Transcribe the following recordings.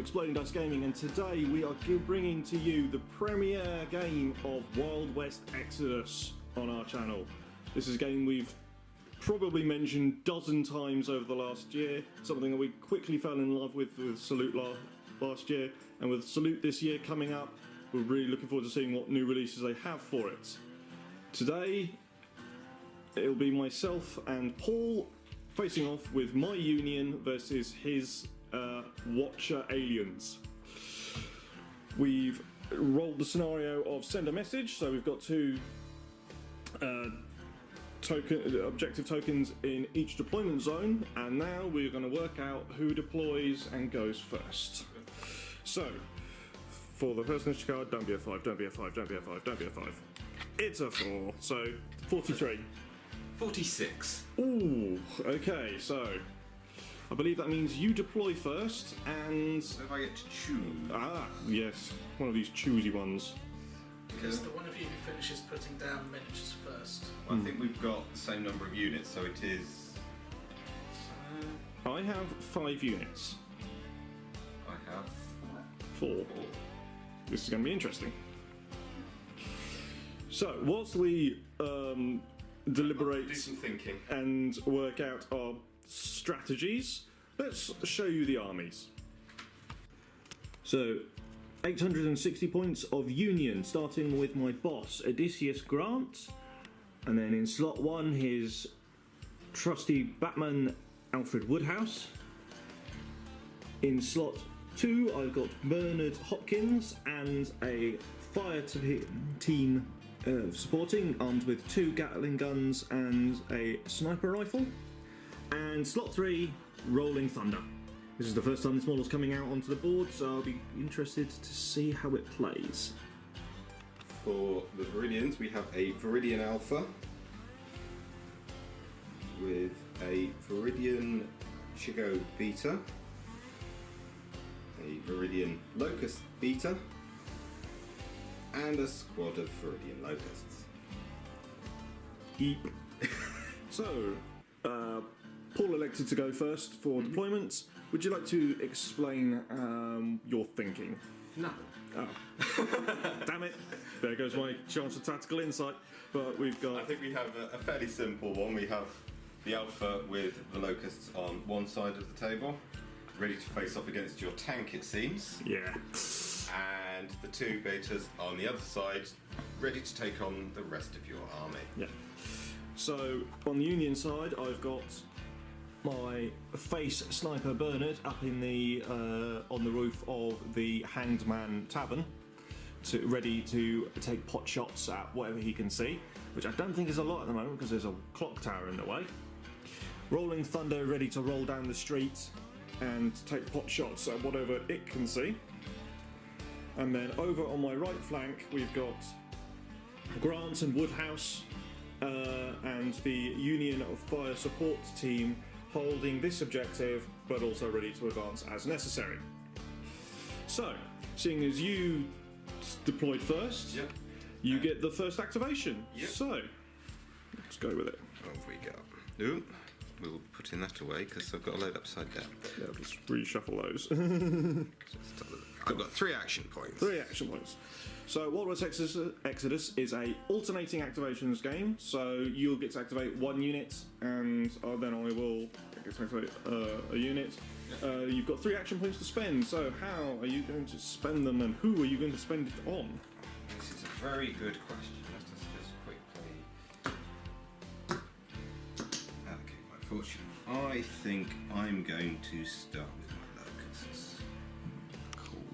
Exploding Dice Gaming, and today we are bringing to you the premiere game of Wild West Exodus on our channel. This is a game we've probably mentioned a dozen times over the last year, something that we quickly fell in love with Salute last year, and with Salute this year coming up, we're really looking forward to seeing what new releases they have for it. Today, it'll be myself and Paul facing off with my Union versus his Watcher aliens. We've rolled the scenario of send a message, so we've got two objective tokens in each deployment zone, and now we're going to work out who deploys and goes first. So, for the first initiative card, don't be a 5, don't be a 5, don't be a 5, don't be a 5. It's a 4, so 43. 46. Ooh, okay, so I believe that means you deploy first, and... So if I get to choose... Ah, yes, one of these choosy ones. Because the one of you who finishes putting down miniatures first. Well, I think we've got the same number of units, so it is... I have 5 units. I have 4. This is going to be interesting. So, whilst we deliberate do some thinking and work out our strategies, let's show you the armies. So, 860 points of Union, starting with my boss, Odysseus Grant, and then in slot 1, his trusty Batman, Alfred Woodhouse. In slot 2, I've got Bernard Hopkins and a fire team supporting, armed with 2 Gatling guns and a sniper rifle. And slot 3, Rolling Thunder. This is the first time this model's coming out onto the board, so I'll be interested to see how it plays. For the Viridians, we have a Viridian Alpha with a Viridian Chigo Beta, a Viridian Locust Beta, and a squad of Viridian Locusts. Eep. So, Paul elected to go first for deployments. Would you like to explain your thinking? No. Oh. Damn it. There goes my chance of tactical insight. But we've got... I think we have a fairly simple one. We have the Alpha with the Locusts on one side of the table, ready to face off against your tank, it seems. Yeah. And the 2 Betas on the other side, ready to take on the rest of your army. Yeah. So, on the Union side, I've got my face sniper Bernard up in the on the roof of the Hanged Man Tavern, ready to take pot shots at whatever he can see, which I don't think is a lot at the moment because there's a clock tower in the way. Rolling Thunder ready to roll down the street and take pot shots at whatever it can see. And then over on my right flank we've got Grant and Woodhouse and the Union of Fire support team holding this objective, but also ready to advance as necessary. So, seeing as you deployed first, Yep. you get the first activation. Yep. So, let's go with it. Off we go. Ooh, we'll put in that away because I've got to load upside down. Yeah, let's reshuffle those. I've got 3 action points. 3 action points. So, Wild West Exodus is a alternating activations game. So you'll get to activate 1 unit, and then I will get to activate a unit. You've got 3 action points to spend. So how are you going to spend them, and who are you going to spend it on? This is a very good question. Let us just quickly. Okay, my fortune. I think I'm going to start with my locusts. Cool.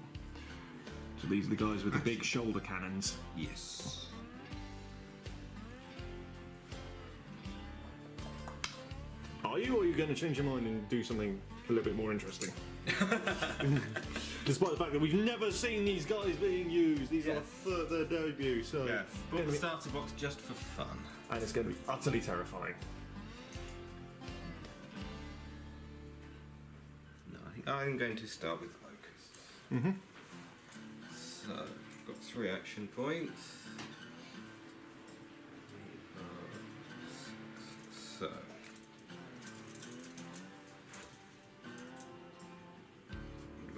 So these are the guys with the big shoulder cannons. Yes. Are you, or are you going to change your mind and do something a little bit more interesting? Despite the fact that we've never seen these guys being used, these are their debut, so... Yeah, bought the starter box just for fun. And it's going to be utterly terrifying. No, I think I'm going to start with locusts. So, I've got 3 action points.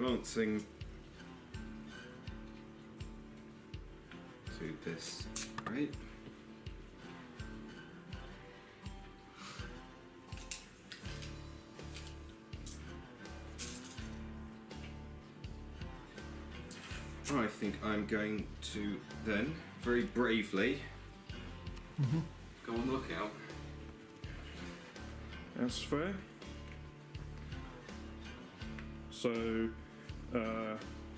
advancing to this right. I think I'm going to then very bravely go on the lookout. That's fair. So,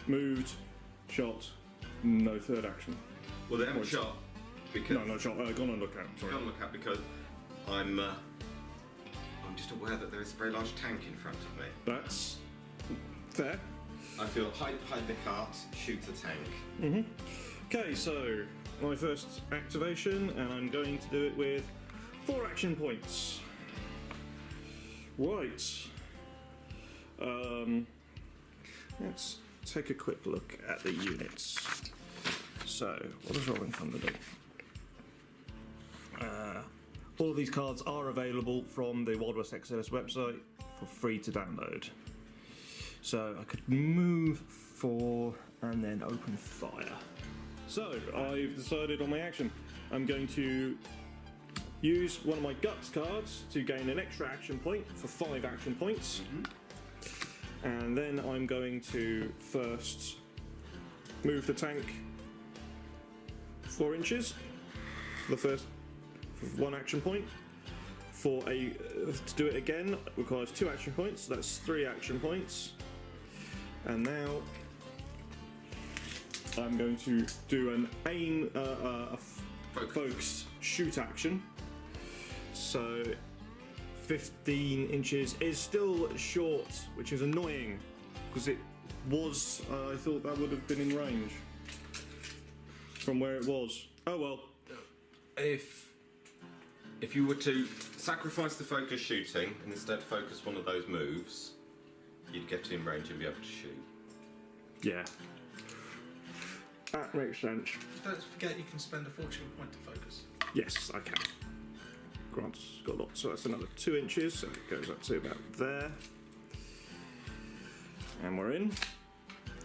moved, shot, no third action. Well, they haven't shot because No shot. Gone on lookout. Sorry. Go on lookout because I'm just aware that there is a very large tank in front of me. That's fair. I feel hide the cart, shoot the tank. Okay, so my first activation, and I'm going to do it with 4 action points. Right. Let's take a quick look at the units. So, what does Rolling Thunder do? All of these cards are available from the Wild West XLS website for free to download. So I could move 4 and then open fire. So I've decided on my action. I'm going to use one of my guts cards to gain an extra action point for 5 action points. And then I'm going to first move the tank 4 inches. The first 1 action point. To do it again requires 2 action points, so that's 3 action points. And now I'm going to do an aim, focused shoot action. So 15 inches is still short, which is annoying because it was. I thought that would have been in range from where it was. Oh well. If you were to sacrifice the focus shooting and instead focus one of those moves, you'd get in range and be able to shoot. Yeah. That makes sense. Don't forget you can spend a fortune point to focus. Yes, I can. Grant's got lots, so that's another 2 inches, so it goes up to about there. And we're in.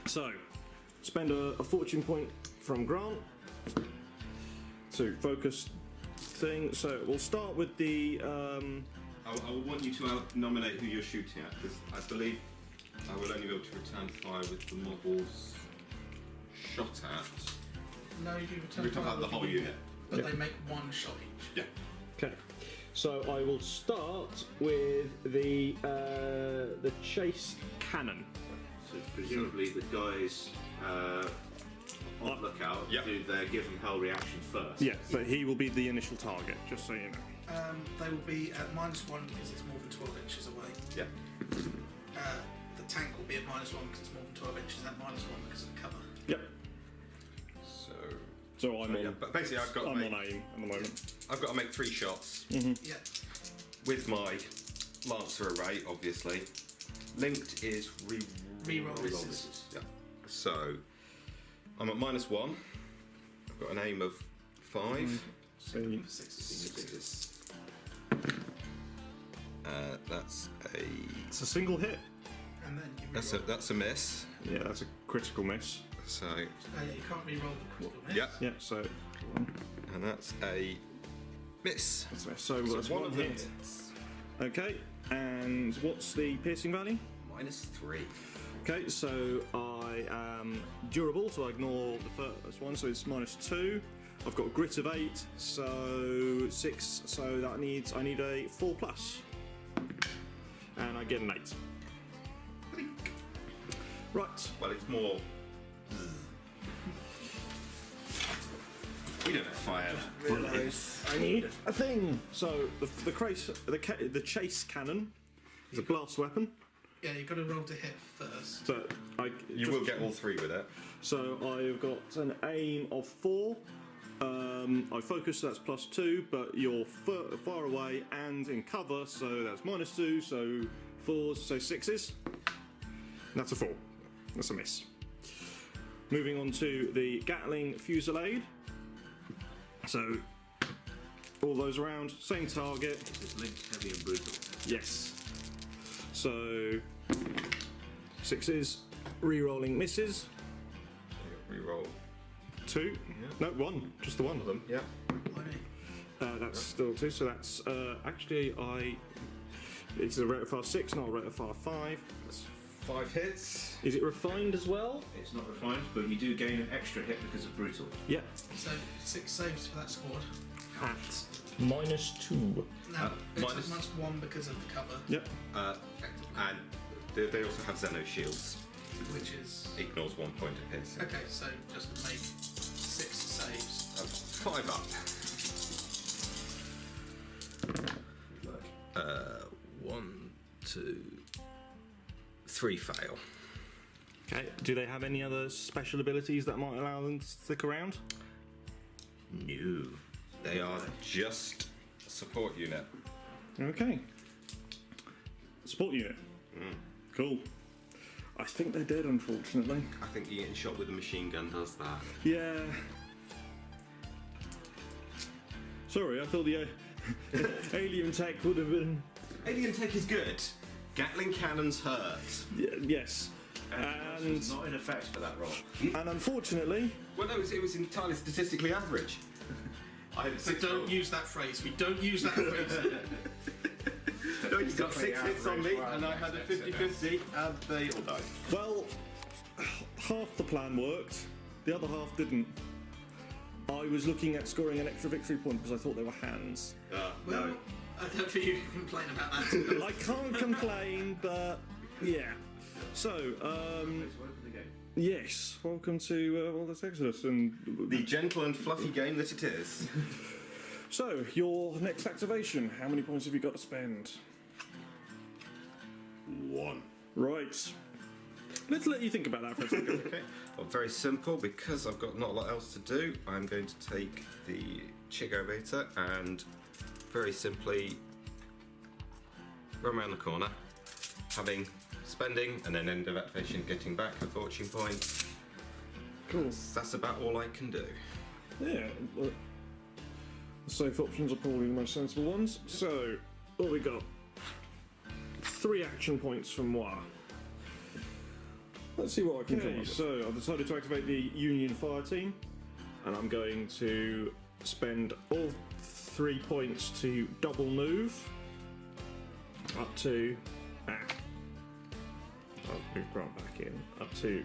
So, spend a fortune point from Grant to focus thing. So we'll start with the. I will want you to nominate who you're shooting at, because I believe I will only be able to return fire with the models shot at. No, you We're talking about the whole unit. But Yeah. they make 1 shot each. Yeah. Okay. So I will start with the chase cannon. So presumably the guys on the lookout Yep. do their give them hell reaction first. Yeah, but he will be the initial target, just so you know. They will be at -1 because it's more than 12 inches away. Yeah. The tank will be at -1 because it's more than 12 inches, and at -1 because of the cover. Yep. So I'm on. Yeah, but basically I've got to I'm make, on aim at the moment. I've got to make 3 shots Yeah. with my Lancer array, obviously. Linked is Reroll misses. Yeah. So I'm at -1. I've got an aim of 5. See. 6. That's a It's a single hit. And then you reroll. that's a miss. Yeah, that's a critical miss. So Yeah, you can't reroll the critical miss. yeah, Yeah, so and that's a miss. that's a miss. So that's one one of them hit. hits. Okay, and what's the piercing value? -3. Okay, so I am durable, so I ignore the first one, so it's -2. I've got a grit of 8, so 6, so that I need a 4+. And I get an 8. Right, Well, it's more. We don't have fire. I need a thing. So the chase cannon is a blast weapon. Yeah, you've got to roll to hit first. So You will get all 3 with it. So I've got an aim of 4. I focus, so that's +2, but you're far away and in cover, so that's -2, so 4s, so 6s. That's a 4. That's a miss. Moving on to the Gatling fusillade. So all those around, same target. This is linked, heavy and brutal. Yes. So 6s Re-rolling misses. Reroll. 2. No, 1. Just the one. Of them. Yeah. That's still 2. So that's actually it's a rate of fire 6, not a rate of fire 5. That's 5 hits. Is it refined as well? It's not refined, but you do gain an extra hit because of brutal. Yeah. So 6 saves for that squad. At -2. Now, it's minus- -1 because of the cover, Yep. And they also have Xeno shields. which is... Ignores 1 point of hits. Okay, so just make 6 saves. That's 5 up. 1, 2, 3 fail. Okay. Do they have any other special abilities that might allow them to stick around? No. They are just a support unit. Okay. Support unit. Cool. I think they're dead, unfortunately. I think getting shot with a machine gun does that. Yeah. Sorry, I thought the alien tech would have been. Alien tech is good. Gatling cannons hurt. Yes. And it's not in effect for that roll. And unfortunately, Well, no, it was entirely statistically average. I had So 6 don't use that phrase. We don't use that phrase. No, he's got 6 hits on me, Average, and I had a 50-50, and they all died. well, half the plan worked, the other half didn't. I was looking at scoring an extra victory point because I thought they were hands. Well, I don't think you can complain about that. I can't complain, but yeah. So, yes, welcome to Wildest Exodus, and The gentle and fluffy game that it is. so your next activation. How many points have you got to spend? 1. Right. Let's let you think about that for a second. Okay. Well, very simple, because I've got not a lot else to do, I'm going to take the Chigo Beta and very simply run around the corner, spending, and then end of activation getting back a fortune point. Cool. That's about all I can do. Yeah. Well, the safe options are probably the most sensible ones. So, what we got? 3 action points from moi. Let's see what I can do. So, I've decided to activate the Union Fire Team, and I'm going to spend all 3 points to double move up to. I'll move Grant back in up to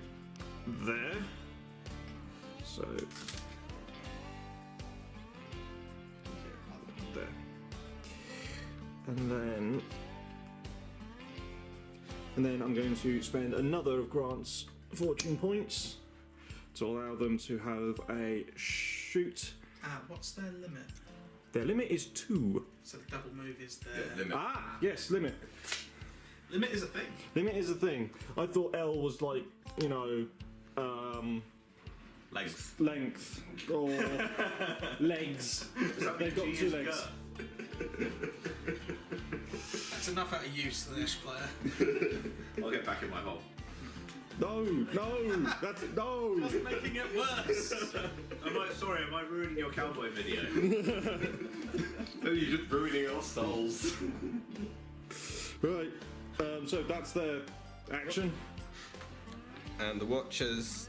there. So there, and then I'm going to spend another of Grant's fortune points to allow them to have a shoot. What's their limit? Their limit is 2. So the double move is their... Limit. Yes, limit. Limit is a thing. Limit is a thing. I thought L was like, Length. or legs. They've got 2 legs. That's enough out of use for the Ash player. I'll get back in my hole. No, that's no. That's making it worse. Am I ruining your cowboy video? No, you're just ruining our souls. Right. So that's their action. And the Watchers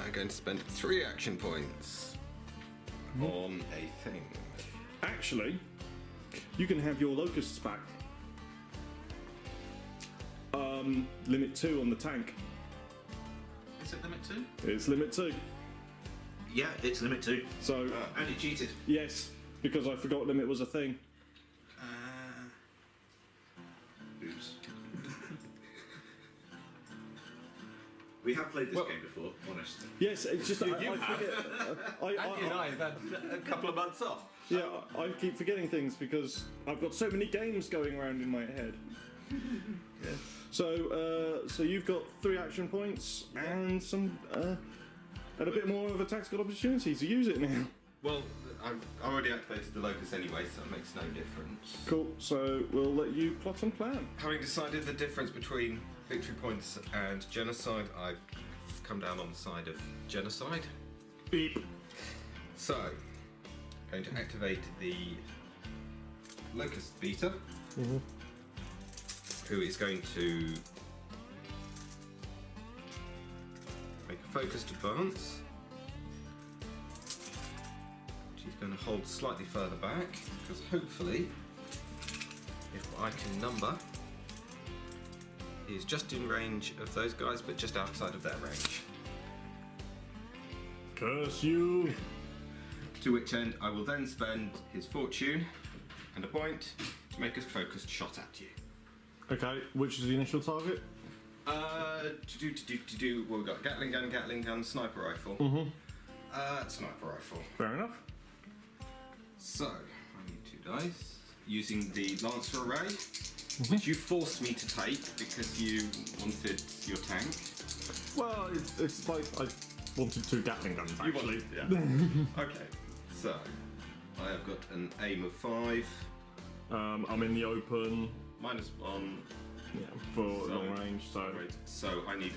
are going to spend 3 action points on a thing. Actually, you can have your locusts back. Limit 2 on the tank. Is it limit 2? It's limit 2. Yeah, it's limit 2. So And it cheated. yes, because I forgot limit was a thing. Oops. We have played this game before, honest. Yes, it's just I forget. Andy and I have had a couple of months off. Yeah, I keep forgetting things because I've got so many games going around in my head. Yeah. So you've got 3 action points and some and a bit more of a tactical opportunity to use it now. Well, I've already activated the Locust anyway, so it makes no difference. Cool. So we'll let you plot and plan. Having decided the difference between victory points and genocide, I've come down on the side of genocide. Beep. So, going to activate the Locust Beta, who is going to focused advance. She's going to hold slightly further back because hopefully, if I can number, he is just in range of those guys, but just outside of their range. Curse you! To which end I will then spend his fortune and a point to make a focused shot at you. Okay, which is the initial target? Well, we've got Gatling gun, sniper rifle. Sniper rifle. Fair enough. So, I need 2 dice. Using the Lancer array, which you forced me to take because you wanted your tank. Well, it's like I wanted 2 Gatling guns, You actually. wanted, yeah. Okay, so I have got an aim of 5. I'm in the open. -1. Yeah, for long range, so. Right, so I need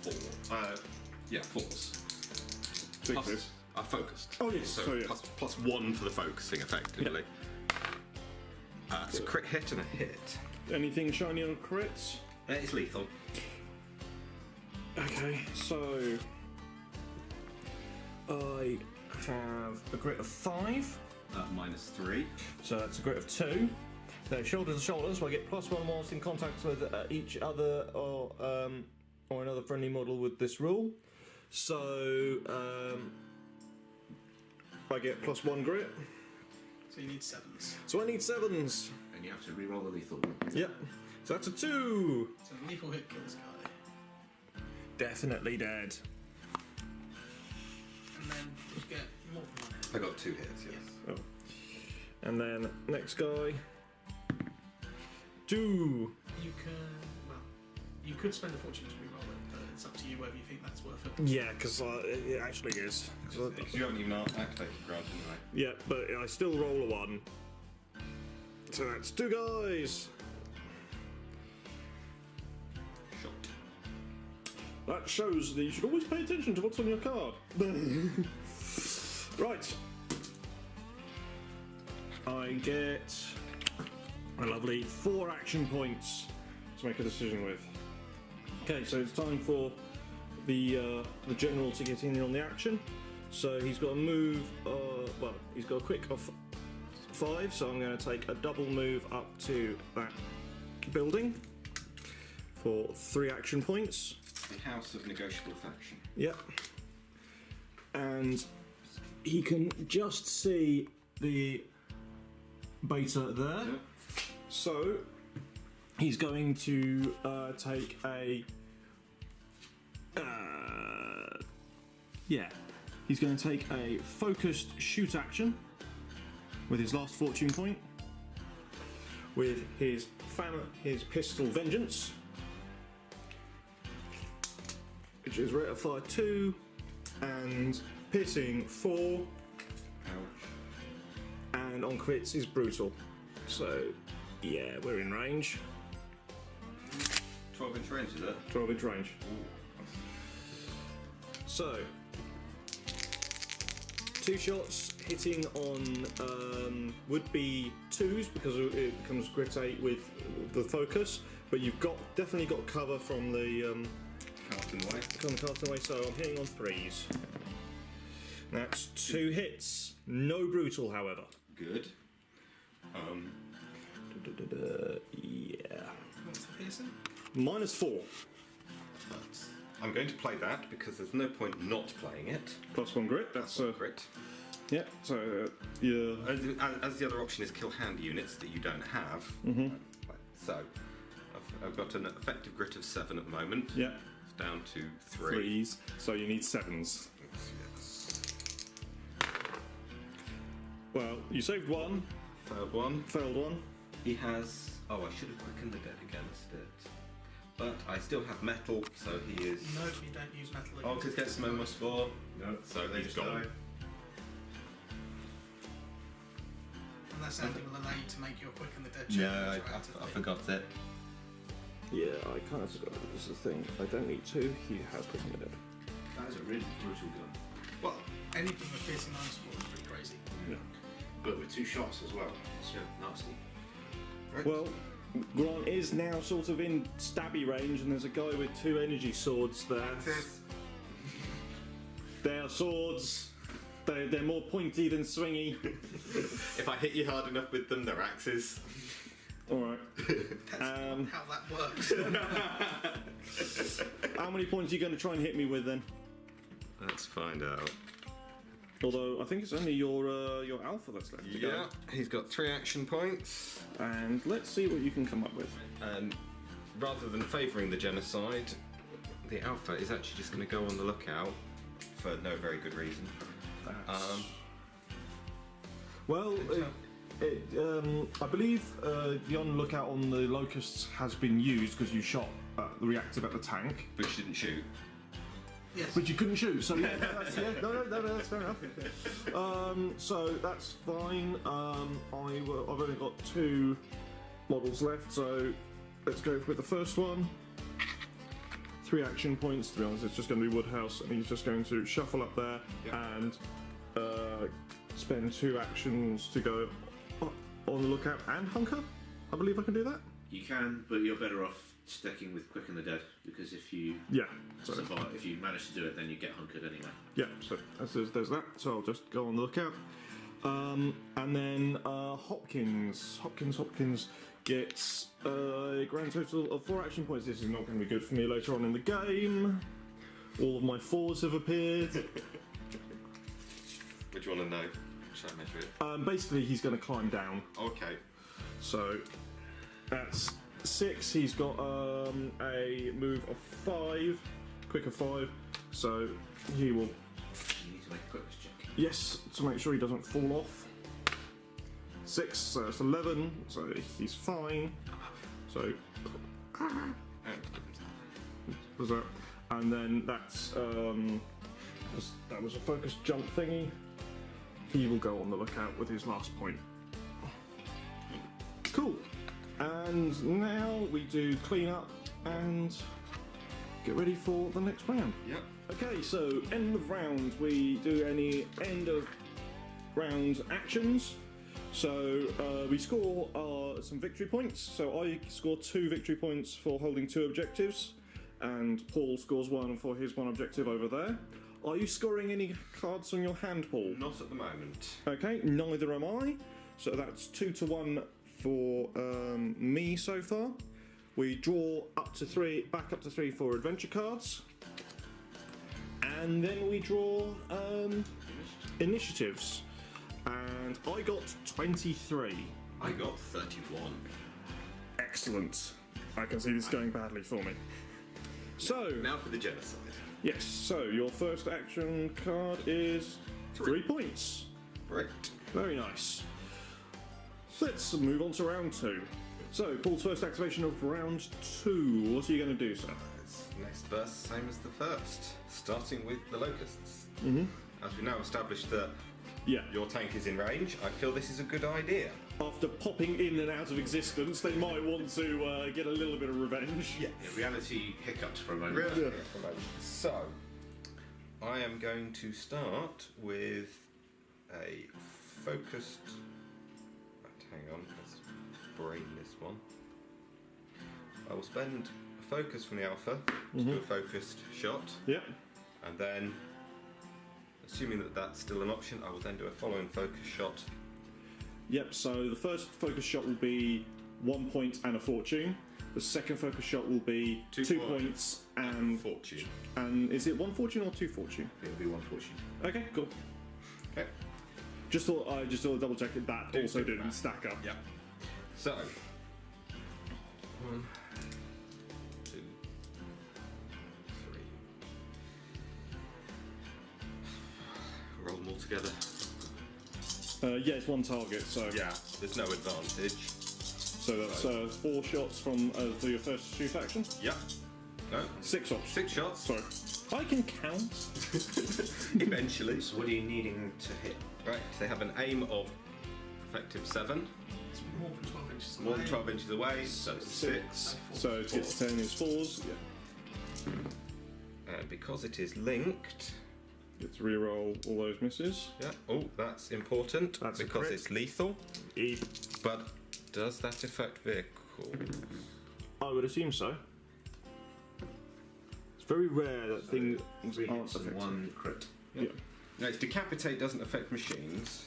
4. 4s. Sixes. Are focused. Oh, yes, So, so yeah. plus 1 for the focusing, effectively. It's a crit hit and a hit. Anything shiny on crits? It's lethal. Okay, so I have a grit of 5, -3. so that's a grit of 2. They're shoulder to shoulder, so I get +1 whilst in contact with each other or another friendly model with this rule. So I get +1 grit. So you need 7s. So I need 7s. And you have to re-roll the lethal. Yep. So that's a 2. So the lethal hit kills guy. Definitely dead. And then you get more than 1 hit. I got 2 hits, yes. Oh. And then next guy. 2. You can, well, you could spend a fortune to re-roll it, but it's up to you whether you think that's worth it. Yeah, because it actually is. Because you haven't even activated Grant anyway. Yeah, but I still roll a 1. So that's 2 guys. Shot. That shows that you should always pay attention to what's on your card. Right. I get a lovely 4 action points to make a decision with. Okay, so it's time for the general to get in on the action. So he's got a move. Well, he's got a quick of 5. So I'm going to take a double move up to that building for 3 action points. The House of Negotiable Faction. Yep. And he can just see the beta there. Yep. So he's going to take a. He's going to take a focused shoot action with his last fortune point. With his pistol vengeance, which is rate of fire 2 and pitting 4, Ouch. and on crits is brutal. So yeah, we're in range. 12-inch range, is it? 12-inch range. So 2 shots hitting on would be 2s because it becomes grit 8 with the focus, but you've definitely got cover from the Carlton Way. casting away, so I'm hitting on 3s. That's 2 hits. No brutal, however. Good. Yeah. What's the piercing? -4. But I'm going to play that because there's no point not playing it. +1 grit. That's Crit. yeah. So yeah. As the other option is kill hand units that you don't have. So I've got an effective grit of 7 at the moment. Yeah. It's down to 3. 3s. So you need 7s. Yes. Well, you saved 1, Failed 1. failed 1. He has. Oh, I should have quickened the dead against it. But I still have metal, so he is. No, you don't use metal. Oh, because gets some -4. No, So he's he's gone. gone. And that sounding will allow you to make your quick and the dead check. Yeah, I retroactively. forgot it. Yeah, I kind of forgot this is the thing. I don't need 2. He has put me dead. That is a really brutal gun. Well, anything with piercing -4 is pretty crazy. Yeah. But with 2 shots as well. It's nasty. Right. Well, Grant is now sort of in stabby range, and there's a guy with 2 energy swords there. They are swords. They're more pointy than swingy. If I hit you hard enough with them, they're axes. Alright. That's not how that works. How many points are you going to try and hit me with then? Let's find out. Although I think it's only your alpha that's left to go. Yeah, he's got 3 action points. And let's see what you can come up with. Rather than favouring the genocide, the alpha is actually just going to go on the lookout for no very good reason. Well, I believe the on lookout on the locusts has been used because you shot the reactive at the tank, Which didn't shoot. Yes. but you couldn't shoot. So yeah, no, that's fair enough. So that's fine. I've only got 2 models left, so let's go with the first one. 3 action points. To be honest, it's just going to be Woodhouse, and he's just going to shuffle up there and spend 2 actions to go on the lookout and hunker. I believe I can do that. You can, but you're better off sticking with Quicken the Dead, because if you Yeah. So survive, if you manage to do it, then you get hunkered anyway. yeah. So there's that. So I'll just go on the lookout. And then Hopkins gets a grand total of 4 action points. This is not going to be good for me later on in the game. All of my 4s have appeared. What do you want to know? Should I measure it? Basically, he's going to climb down. Okay. So that's 6. He's got a move of 5, quick of 5. So he will, You need to make a quickness check. yes, to make sure he doesn't fall off. 6, so it's 11. So he's fine. So was that? And then that's that was a focus jump thingy. He will go on the lookout with his last point. Cool. And now we do clean up and get ready for the next round. Yep. Okay, so end of round. We do any end of round actions. So we score some victory points. So I score 2 victory points for holding 2 objectives, and Paul scores 1 for his 1 objective over there. Are you scoring any cards on your hand, Paul? Not at the moment. Okay, neither am I. So that's 2-1 for me so far. We draw up to 3, back up to 3 for adventure cards, and then we draw initiatives. And I got 23. I got 31. Excellent. I can see this going badly for me. So Now for the genocide. yes. So your first action card is 3 points. Right. Very nice. Let's move on to round 2. So, Paul's first activation of round 2. What are you going to do, sir? It's next verse, same as the first. Starting with the locusts. As we now established that Yeah. your tank is in range, I feel this is a good idea. After popping in and out of existence, they might want to get a little bit of revenge. Yeah. Yeah, reality hiccuped for a moment. Really? Yeah. So, I am going to start with a focused. Hang on, let's brain this one. I will spend a focus from the alpha to do a focused shot, Yep. and then, assuming that that's still an option, I will then do a following focus shot. Yep, so the first focus shot will be 1 point and a fortune. The second focus shot will be 2 points and fortune. And is it 1 fortune or 2 fortune? It'll be 1 fortune. Okay, cool. Okay. Just thought I double check that Do also do didn't that. stack up. Yep. So, 1, 2, 3. Roll them all together. Yeah, it's 1 target, so Yeah, there's no advantage. so that's 4 shots from for your first shoot action. Yep. No. 6 shots. 6 shots. Sorry, I can count. Eventually. So what are you needing to hit? Right, they have an aim of effective 7. It's more than 12 inches away. More than 12 inches away, so 6. So to get to 10 is 4s. Yeah. And because it is linked, Get to re-roll all those misses. yeah. Oh, that's important That's a because crit. it's lethal. E. But does that affect vehicles? I would assume so. It's very rare that things 3 aren't hits and affected. 1 crit. Yeah. Now, its decapitate doesn't affect machines,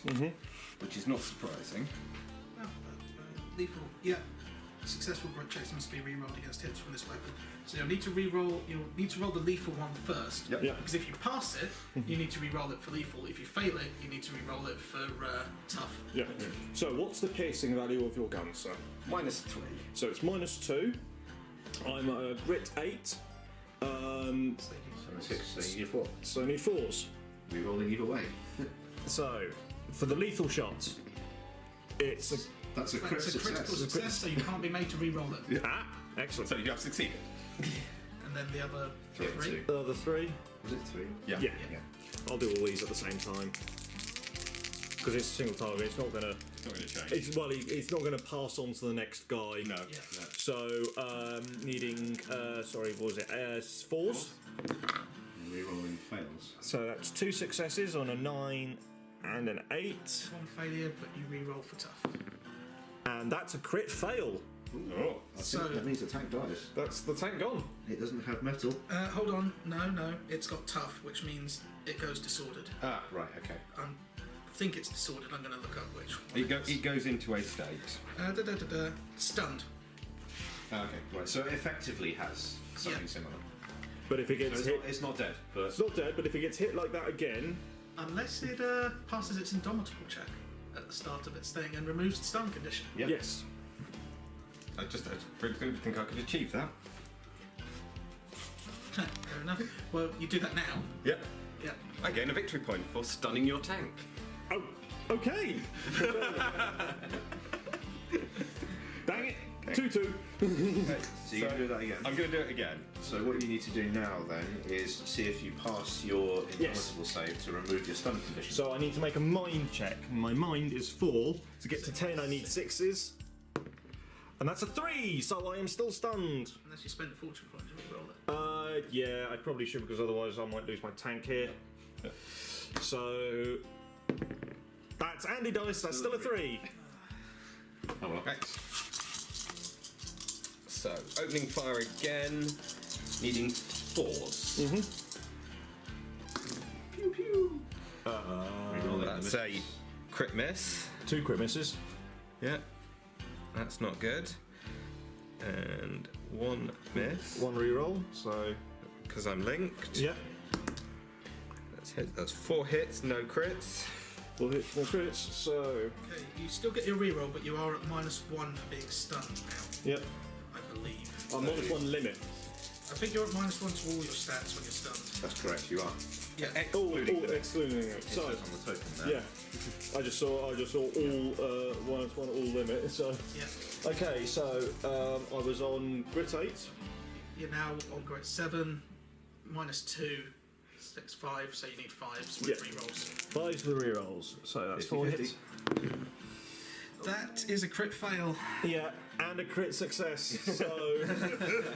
which is not surprising. Oh, lethal. Yeah. Successful grunt checks must be re-rolled against hits from this weapon. So you'll need to re-roll. You'll need to roll the lethal one first. Yep. Yeah. Because if you pass it, you need to re-roll it for lethal. If you fail it, you need to re-roll it for tough. Yeah. So what's the piercing value of your gun, sir? -3. So it's -2. I'm a grit 8. So 6, so you need 4. So I need 4s. Rerolling either way. So for the lethal shot, it's a That's a crit It's a critical success. success, so you can't be made to re-roll it. excellent. So you have succeeded. And then the other Three and three. two. The other 3. Was it 3? Yeah. Yeah. Yeah. I'll do all these at the same time because it's a single target. It's not gonna. It's not going to change. It's not gonna pass on to the next guy. No. Yeah. No. So needing. Sorry, what was it? 4s. Rerolling fails. So that's 2 successes on a 9 and an 8, One failure, but you re-roll for tough. and that's a crit fail. Oh. I think So- that means the tank dies. That's the tank gone. It doesn't have metal. Hold on. No. It's got tough, which means it goes disordered. Ah, right, okay. I think it's disordered. I'm going to look up which one. It goes into a state. Stunned. Okay, right. So it effectively has something Yeah. similar. But if it So gets it's hit, not, it's not dead, but it's not dead. But if it gets hit like that again, Unless it passes its indomitable check at the start of its thing and removes the stun condition. yeah. yes. I really didn't think I could achieve that. Fair enough. Well, you do that now. Yeah. Yeah. I gain a victory point for stunning your tank. Oh, okay. Dang it. 2-2. Okay, so you're going to do that again. I'm going to do it again. So what you need to do now then is see if you pass your Yes. indomitable save to remove your stun condition. So I need to make a mind check. My mind is 4. To get to 10, I need 6s. And that's a 3, so I am still stunned. Unless you spend a fortune point to re-roll it. Yeah, I probably should because otherwise I might lose my tank here. So that's Andy dice. That's still a 3. Oh well. Right. So, opening fire again, needing 4s. Pew pew. Rerolling That's the a misses. crit miss. 2 crit misses. Yeah, that's not good. And 1 miss, 1 reroll. So because I'm linked. yeah, That's 4 hits, no crits. 4 hits, 4 crits. So Okay, you still get your re-roll, but you are at -1 for being stunned now, yeah, I believe. I'm -1 limit. I think you're at -1 to all your stats when you're stunned. That's correct, you are. Yeah. All Excluding the- excluding it. It So says on the token there. yeah, I just saw all -1 all limit. So Yeah. okay, so I was on grit 8. You're now on grit 7, -2, 6, 5, so you need 5s with Yeah. re-rolls. 5 for the rerolls. So that's 4 50-50. hits. That is a crit fail. Yeah, and a crit success. So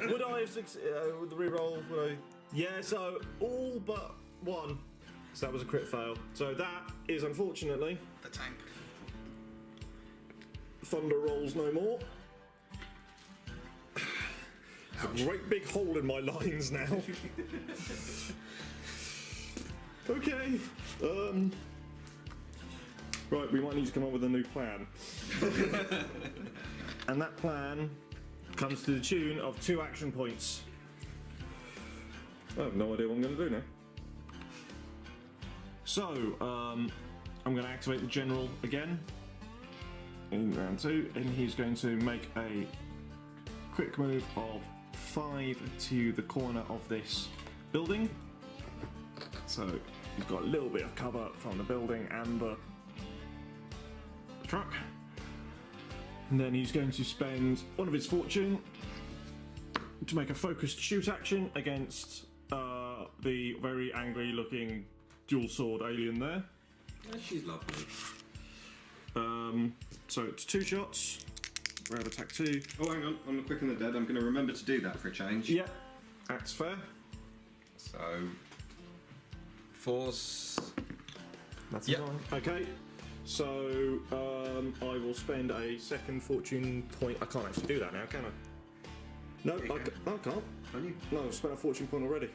would I have with the reroll? Would I? Yeah. So all but 1. So that was a crit fail. So that is unfortunately The tank. thunder rolls no more. There's a great big hole in my lines now. Okay. Right, we might need to come up with a new plan. And that plan comes to the tune of 2 action points. I have no idea what I'm going to do now. So, I'm going to activate the general again in round 2, and he's going to make a quick move of 5 to the corner of this building. So, he's got a little bit of cover from the building and the truck. And then he's going to spend 1 of his fortune to make a focused shoot action against the very angry looking dual sword alien there. Yeah, she's lovely. So it's 2 shots. Round attack 2. Oh, hang on, on the quick and the dead, I'm going to remember to do that for a change. Yeah, that's fair. So, 4s. That's Yep. fine. Okay. So I will spend a second fortune point. I can't actually do that now, can I? No, Yeah, you I can't. Can you? No, I've spent a fortune point already.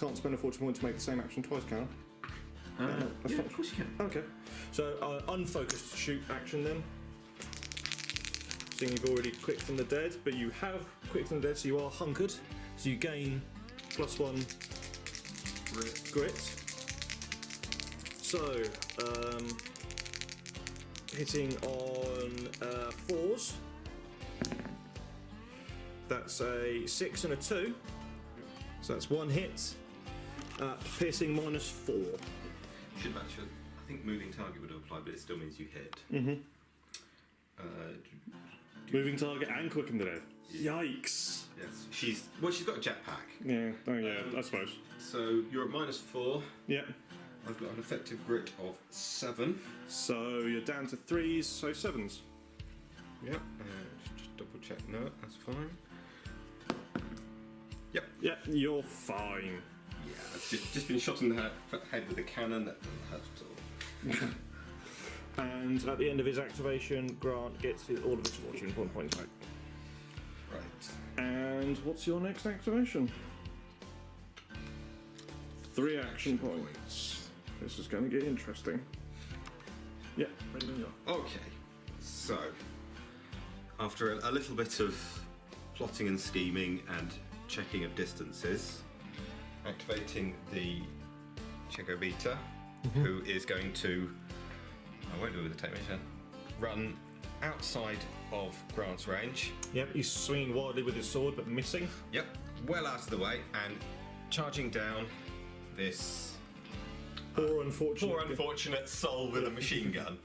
can't spend a fortune point to make the same action twice, can I? That's Yeah, fine. of course you can. Okay. So, unfocused shoot action then. Seeing you've already quick from the dead, but you have quick from the dead, so you are hunkered. So you gain +1 grit. So, hitting on 4s. That's a 6 and a 2. So that's 1 hit. Piercing -4. Should match your. I think moving target would apply, but it still means you hit. Moving target and quick from the dead. Yikes. Yes. She's got a jetpack. Yeah, oh yeah, I suppose. So you're at -4. Yeah. I've got an effective grit of 7. So you're down to 3s, so 7s. Yep. Just double check. No, that's fine. Yep. Yeah, you're fine. Yeah, I've just been shot in the head with a cannon. That doesn't hurt at all. And at the end of his activation, Grant gets all of his fortune points back. Right. And what's your next activation? 3 action points. This is going to get interesting. Yeah, ready when you are. Okay. So, after a little bit of plotting and scheming and checking of distances, activating the Chegobita, who is going to, I won't do it with the tape measure, run outside of Grant's range. Yep, he's swinging wildly with his sword, but missing. Yep, well out of the way, and charging down this Poor unfortunate soul with a machine gun.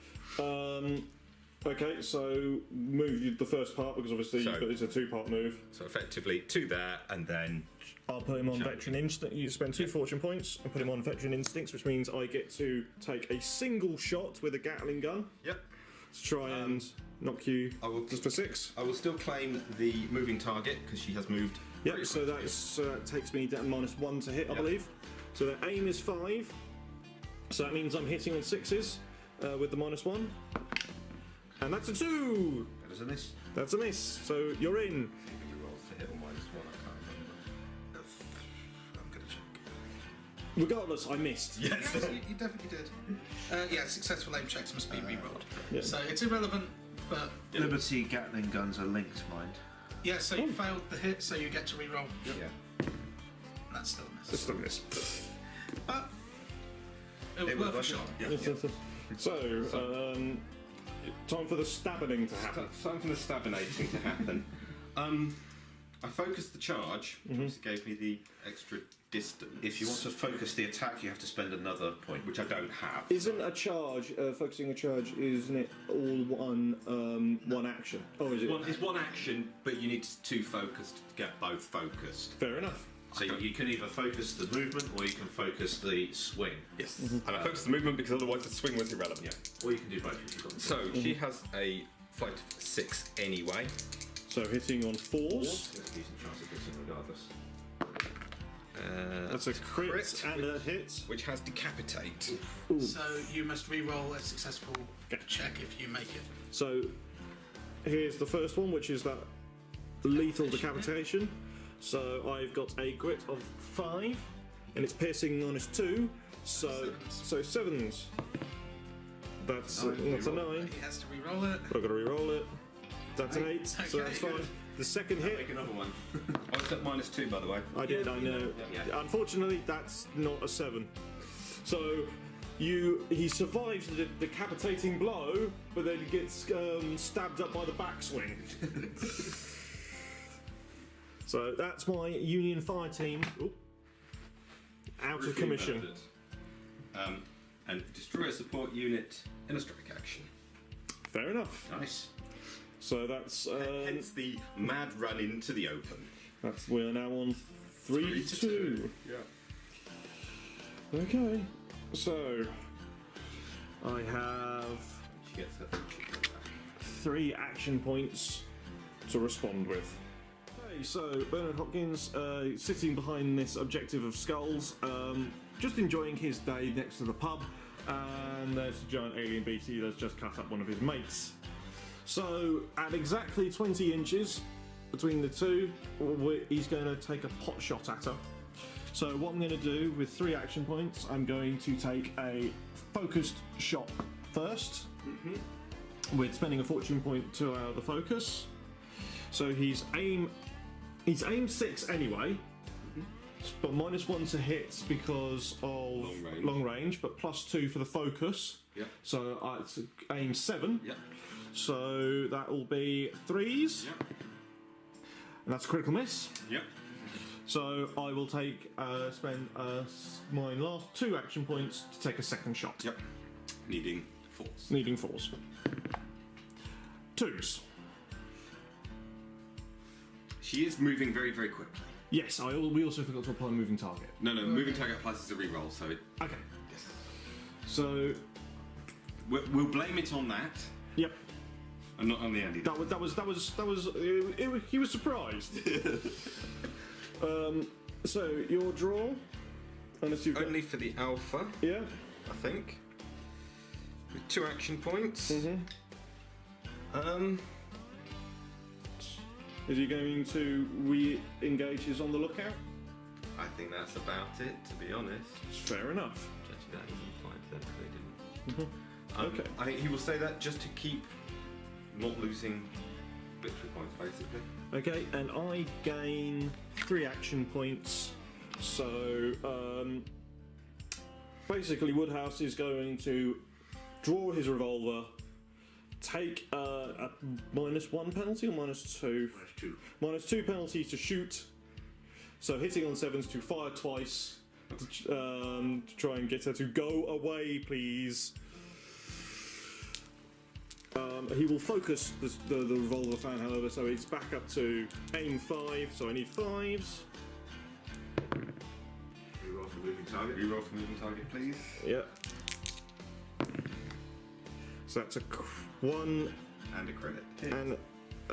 Okay, so move the first part because obviously So- it's a 2-part move. So effectively, 2 there, and then I'll put him on Charge. Veteran Instinct. You spend 2 fortune points and put him on Veteran Instincts, which means I get to take a single shot with a Gatling gun yep. to try and knock you I will just for 6. I will still claim the moving target because she has moved. Yep, pretty so quickly. that takes me down -1 to hit, I Yep. believe. So the aim is 5. So that means I'm hitting on 6s with the -1. And that's a 2! That is a miss. That's a miss. So you're in. You roll to hit or -1. I can't remember. I'm gonna check. Regardless, I missed. Yes. Yes, you definitely did. Yeah, successful aim checks must be re-rolled. Yeah. So it's irrelevant, but Liberty Gatling guns are linked, mind. yeah. So you failed the hit, so you get to re-roll. Yeah. And that's still a miss. It's still a miss. But it was worth a shot. Yeah. So, time for the stabbing to happen. Time for the stabinating to happen. I focused the charge, which gave me the extra distance. If you want to focus the attack, you have to spend another point. which I don't have. Isn't a charge, focusing a charge, isn't it all one action? Or is it? It's one action, but you need 2 focused to get both focused. Fair enough. So you can either focus the movement or you can focus the swing. Yes. And I focused the movement because otherwise the swing was irrelevant. Yeah. Or you can do both if you've got the So she has a flight of 6 anyway. So hitting on 4s. There's a decent chance of hitting regardless. That's a crit and a hit. Which has decapitate. So you must re-roll a successful check if you make it. So here's the first one, which is that lethal decapitation. So I've got a grit of 5, and it's piercing -2. So 7s. That's a 9. He has to re-roll it. I've got to re-roll it. That's an 8, so Okay. that's fine. The second hit, Make another one. I was at -2, by the way. I did, I know. Yeah. Unfortunately, that's not a 7. So he survives the decapitating blow, but then he gets stabbed up by the backswing. So that's my Union Fire team. Oop. Out of commission. And destroy a support unit in a strike action. Fair enough. Nice. So that's Hence the mad run into the open. we're now on 3-2. Yeah. Okay. So I have She gets her. 3 action points to respond with. Okay, so Bernard Hopkins sitting behind this objective of skulls, just enjoying his day next to the pub, and there's a giant alien beastie that's just cut up one of his mates. So at exactly 20 inches between the two, he's going to take a pot shot at her. So what I'm going to do with 3 action points, I'm going to take a focused shot first, with spending a fortune point to allow the focus. So he's aim 6 anyway, but -1 to hit because of long range, but +2 for the focus. Yep. So it's aim 7. Yep. So that will be 3s. Yep. And that's a critical miss. Yep. So I will take spend my last 2 action points to take a second shot. Yep. Needing 4s. Needing 4s. 2s. She is moving very, very quickly. Yes, we also forgot to apply moving target. No, moving target applies as a reroll, so it, Okay. yes. So We'll blame it on that, yep. and not on the Andy. He was surprised. So your draw, unless you've got, Only for the alpha, yeah. I think. With 2 action points. Is he going to re-engage his on the lookout? I think that's about it, to be honest. Fair enough. Judging that he implied that they didn't. Okay. I think he will say that just to keep not losing victory points, basically. Okay, and I gain 3 action points. So basically, Woodhouse is going to draw his revolver, take a -1 penalty or -2? -2 penalty to shoot. So hitting on 7s to fire twice to try and get her to go away, please. He will focus the revolver fan, however, so it's back up to aim 5, so I need 5s. Reroll for moving target. Reroll for moving target, please. Yep. So that's a 1 And a credit.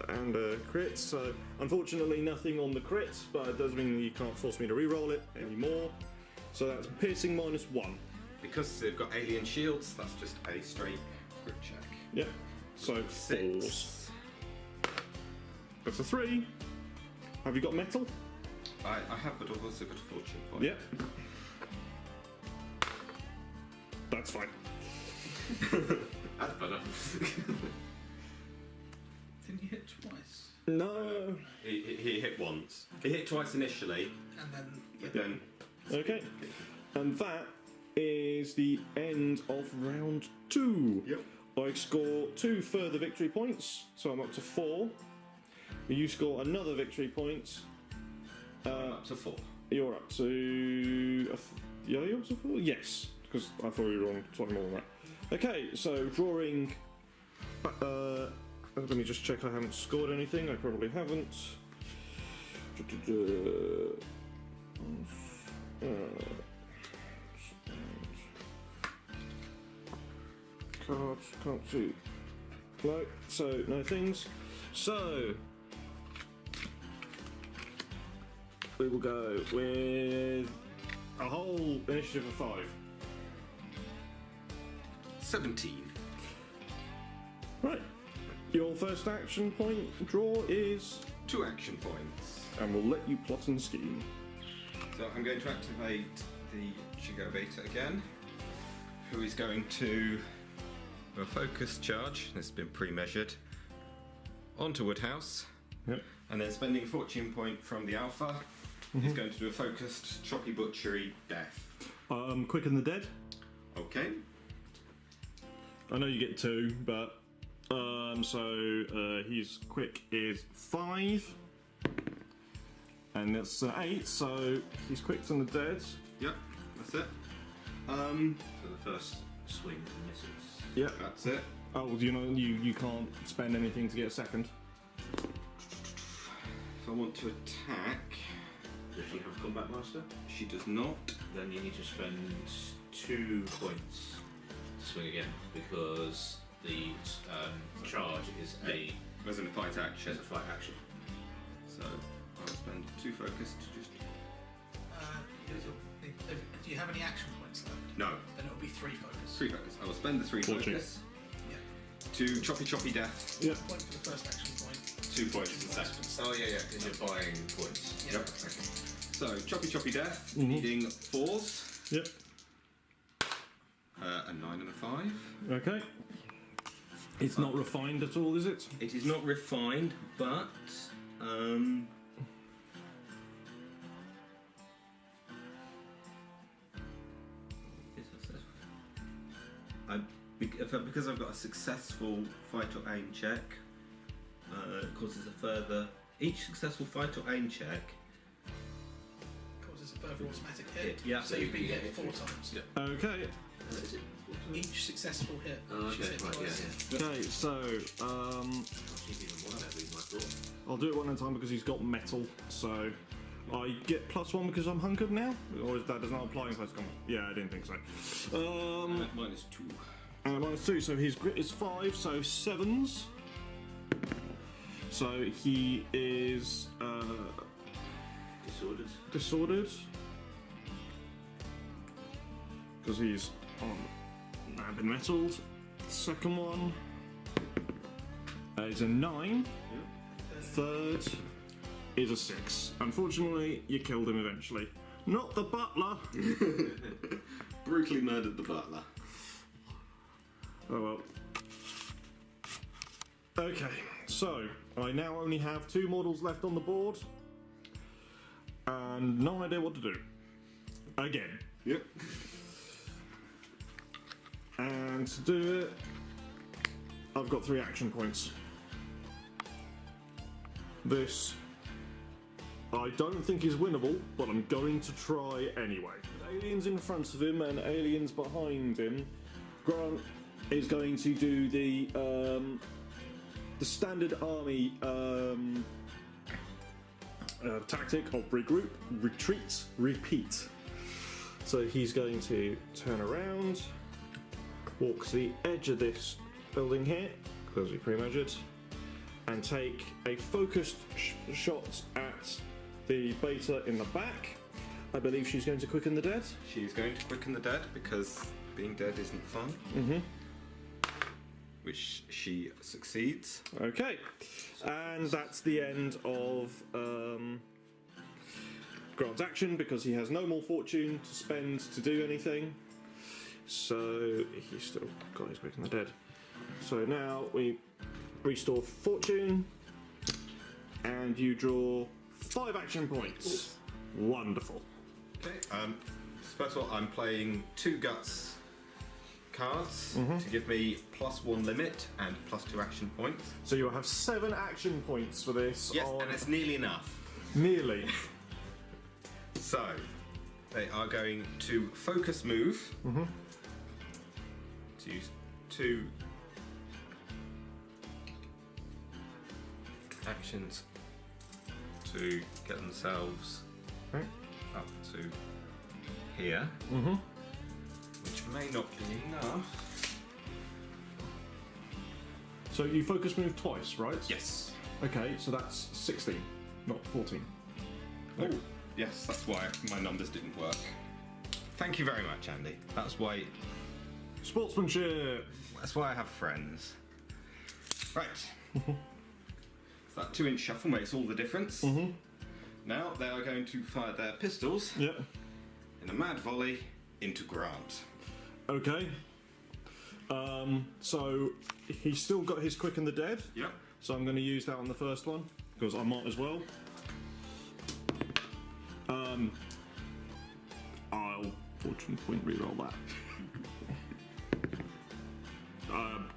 and a crit. So unfortunately nothing on the crit, but it does mean you can't force me to re-roll it anymore. So that's piercing -1. Because they've got alien shields, that's just a straight crit check. Yep. So 4s. 6. That's a 3. Have you got metal? I have, but I've also got a fortune point. Yep. That's fine. That's better. Didn't you hit twice? No. He hit once. He hit twice initially, And then but then Okay. And that is the end of round 2. Yep. I score 2 further victory points, so I'm up to 4. You score another victory point. I'm up to 4. You're up to. Yeah, you're up to 4? Yes, because I thought you were on slightly more than that. Okay, so drawing. Let me just check I haven't scored anything. I probably haven't. Cards, can't see. No, so no things. So we will go with a whole initiative of 5. 17. Right. Your first action point draw is, 2 action points. and we'll let you plot and scheme. So I'm going to activate the Shigo again, who is going to do a focus charge, this has been pre-measured, onto Woodhouse, Yep. and then spending a fortune point from the Alpha, he's going to do a focused choppy butchery death. Quicken the dead. Okay. I know you get 2, but his quick is 5, and that's 8. So he's quick on the dead. Yep, that's it. So the first swing misses. Yep. That's it. Oh, you know you can't spend anything to get a second. If I want to attack, Does she have combat master? she does not. Then you need to spend 2 points to swing again because the charge is a As in a fight action. as a fight action. So I'll spend 2 focus to just. do you have any action points left? No, Then it'll be 3 focus. 3 focus. I will spend the 3 Fortune. focus Yeah. to choppy death. Yep. Point for the first action point. 2 points for the second. Oh yeah, because you're buying points. Yeah. Yep. Okay. So, choppy death, needing 4s. Yep. A 9 and a 5. Okay. It's not refined at all, is it? It is not refined, but because I've got a successful fight or aim check, it causes a further. Each successful fight or aim check Causes a further automatic hit. Yeah. So you've been hit 4 times. Yeah. Okay. Is it? Each successful hit. Oh, she's okay, hit right, twice. yeah. Okay, so She's even more than we might thought. I'll do it one at a time because he's got metal. So I get +1 because I'm hunkered now, or is that does not apply in close combat? Yeah, I didn't think so. -2. And -2, so his grit is 5, so 7s. So he is disordered because he's on and been metalled. Second one is a 9. Third is a 6. Unfortunately, you killed him eventually. Not the butler. Brutally murdered the butler. Oh well. Okay, so I now only have 2 models left on the board, and no idea what to do. Again. Yep. And to do it, I've got 3 action points. This I don't think is winnable, but I'm going to try anyway. Aliens in front of him and aliens behind him. Grant is going to do the standard army tactic of regroup, retreat, repeat. So he's going to turn around, walk to the edge of this building here, because we pre-measured, and take a focused shot at the beta in the back. I believe she's going to quicken the dead. She's going to quicken the dead because being dead isn't fun. Mm-hmm. Which she succeeds. Okay, and that's the end of Grant's action because he has no more fortune to spend to do anything. So he's still got his quicken the dead. So now we restore fortune, and you draw 5 action points. Wonderful. Okay. First of all, I'm playing 2 guts cards to give me +1 limit and +2 action points. So you'll have 7 action points for this. Yes, and it's nearly enough. Nearly. So they are going to focus move. To use 2 actions to get themselves Okay. up to here, which may not be enough. So you focus move twice, right? Yes. Okay, so that's 16, not 14. Oh, yes, that's why my numbers didn't work. Thank you very much, Andy. That's why Sportsmanship! I have friends. Right. So that 2-inch shuffle makes all the difference. Now they are going to fire their pistols Yep. in a mad volley into Grant. Okay. So he's still got his quicken the dead. Yep. So I'm going to use that on the first one because I might as well. I'll fortune point reroll that.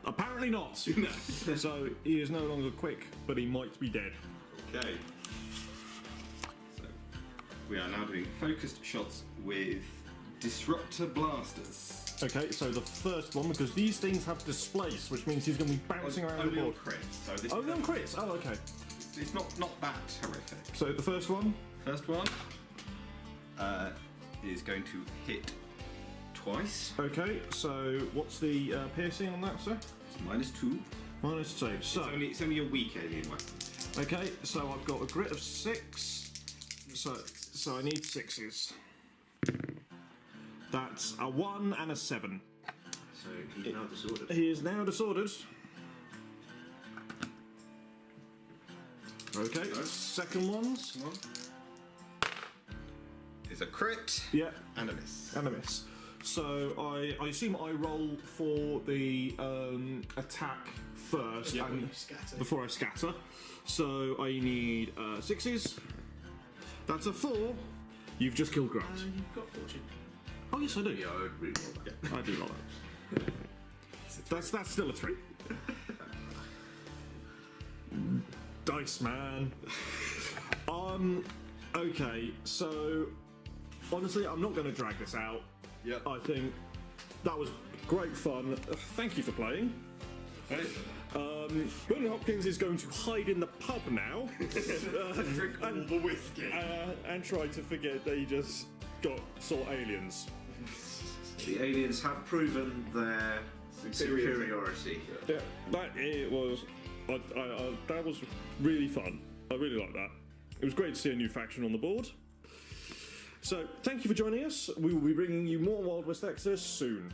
Apparently not. So he is no longer quick, but he might be dead. Okay. So we are now doing focused shots with disruptor blasters. Okay, so the first one, because these things have displace, which means he's going to be bouncing around the Only on board. crits. So this Only on crits? Oh, okay. It's not that horrific. So the first one? First one is going to hit twice. Okay, so what's the piercing on that, sir? It's -2. -2. So, It's only a weak alien weapon. okay, so I've got a grit of 6. So I need 6s. That's a 1 and a 7. So he's now disordered. He is now disordered. Okay, second ones. Come on. is a crit Yeah, and a miss. and a miss. So I assume I roll for the attack first and before I scatter. So I need 6s. That's a 4. You've just killed Grant. You've got fortune. Oh yes, I do. Yeah, I would reroll that. I do like that. That's still a 3. Dice man. Okay, so honestly, I'm not going to drag this out. Yep. I think that was great fun. Thank you for playing. Bernard Hopkins is going to hide in the pub now Drink all the whiskey. and try to forget that he just saw aliens. The aliens have proven their superiority. Yeah, that was really fun. I really like that. It was great to see a new faction on the board. So, thank you for joining us. We will be bringing you more Wild West Exodus soon.